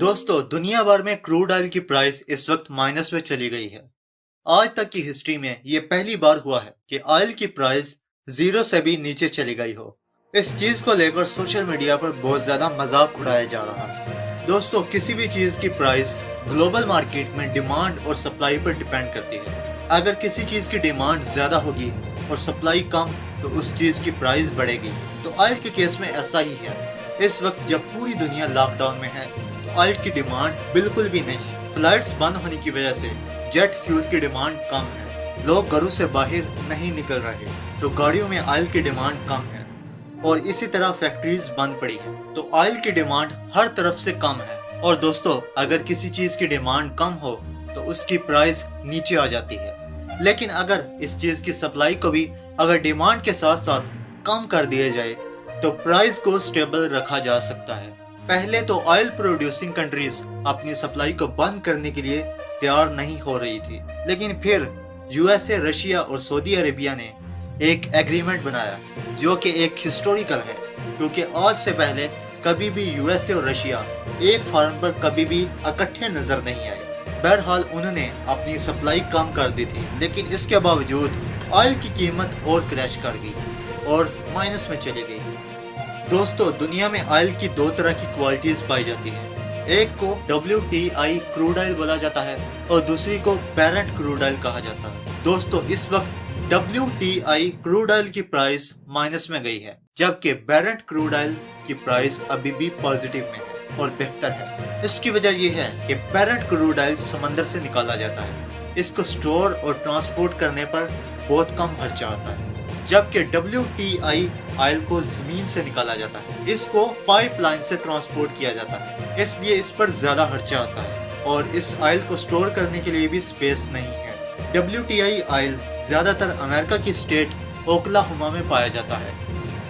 दोस्तों, दुनिया भर में क्रूड ऑयल की प्राइस इस वक्त माइनस में चली गई है। आज तक की हिस्ट्री में ये पहली बार हुआ है कि ऑयल की प्राइस जीरो से भी नीचे चली गई हो। इस चीज को लेकर सोशल मीडिया पर बहुत ज्यादा मजाक उड़ाया जा रहा है। दोस्तों, किसी भी चीज की प्राइस ग्लोबल मार्केट में डिमांड और सप्लाई पर डिपेंड करती है। अगर किसी चीज की डिमांड ज्यादा होगी और सप्लाई कम, तो उस चीज की प्राइस बढ़ेगी। तो ऑयल के केस में ऐसा ही है। इस वक्त जब पूरी दुनिया लॉकडाउन में है, ऑयल की डिमांड बिल्कुल भी नहीं। फ्लाइट्स बंद होने की वजह से जेट फ्यूल की डिमांड कम है। लोग घरों से बाहर नहीं निकल रहे, तो गाड़ियों में ऑयल की डिमांड कम है। और इसी तरह फैक्ट्रीज बंद पड़ी है, तो ऑयल की डिमांड हर तरफ से कम है। और दोस्तों, अगर किसी चीज की डिमांड कम हो तो उसकी प्राइस नीचे आ जाती है। लेकिन अगर इस चीज की सप्लाई को भी अगर डिमांड के साथ साथ कम कर दिया जाए, तो प्राइस को स्टेबल रखा जा सकता है। पहले तो ऑयल प्रोड्यूसिंग कंट्रीज अपनी सप्लाई को बंद करने के लिए तैयार नहीं हो रही थी, लेकिन फिर यूएसए, रशिया और सऊदी अरेबिया ने एक एग्रीमेंट बनाया जो कि एक हिस्टोरिकल है, क्योंकि आज से पहले कभी भी यूएसए और रशिया एक फार्म पर कभी भी इकट्ठे नजर नहीं आए। बहरहाल उन्होंने अपनी सप्लाई कम कर दी थी, लेकिन इसके बावजूद ऑयल की कीमत और क्रैश कर गई और माइनस में चली गई। दोस्तों, दुनिया में ऑयल की दो तरह की क्वालिटीज पाई जाती है। एक को WTI क्रूड ऑयल बोला जाता है और दूसरी को ब्रेंट क्रूड ऑयल कहा जाता है। दोस्तों, इस वक्त WTI क्रूड ऑयल की प्राइस माइनस में गई है, जबकि ब्रेंट क्रूड ऑयल की प्राइस अभी भी पॉजिटिव में है और बेहतर है। इसकी वजह यह है कि ब्रेंट क्रूड ऑयल समंदर से निकाला जाता है। इसको स्टोर और ट्रांसपोर्ट करने पर बहुत कम खर्चा आता है, जबकि WTI ऑयल को जमीन से निकाला जाता है। इसको पाइपलाइन से ट्रांसपोर्ट किया जाता है, इसलिए इस पर ज्यादा खर्चा आता है और इस ऑयल को स्टोर करने के लिए भी स्पेस नहीं है। WTI ऑयल ज्यादातर अमेरिका की स्टेट ओक्लाहोमा में पाया जाता है,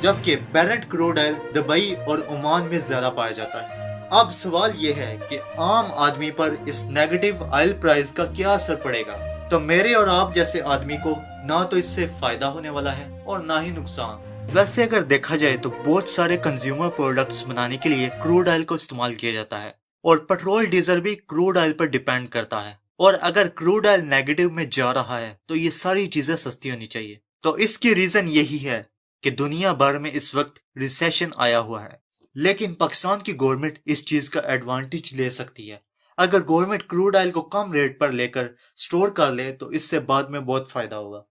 जबकि ब्रेंट क्रूड ऑयल दुबई और ओमान में ज्यादा पाया जाता है। अब सवाल ये है कि आम आदमी पर इस नेगेटिव ऑयल प्राइस का क्या असर पड़ेगा। तो मेरे और आप जैसे आदमी को ना तो इससे फायदा होने वाला है और ना ही नुकसान। वैसे अगर देखा जाए तो बहुत सारे कंज्यूमर प्रोडक्ट्स बनाने के लिए क्रूड ऑयल को इस्तेमाल किया जाता है और पेट्रोल डीजल भी क्रूड ऑयल पर डिपेंड करता है। और अगर क्रूड ऑयल नेगेटिव में जा रहा है तो ये सारी चीजें सस्ती होनी चाहिए। तो इसकी रीजन यही है कि दुनिया भर में इस वक्त रिसेशन आया हुआ है, लेकिन पाकिस्तान की गवर्नमेंट इस चीज का एडवांटेज ले सकती है। अगर गवर्नमेंट क्रूड ऑयल को कम रेट पर लेकर स्टोर कर ले तो इससे बाद में बहुत फायदा होगा।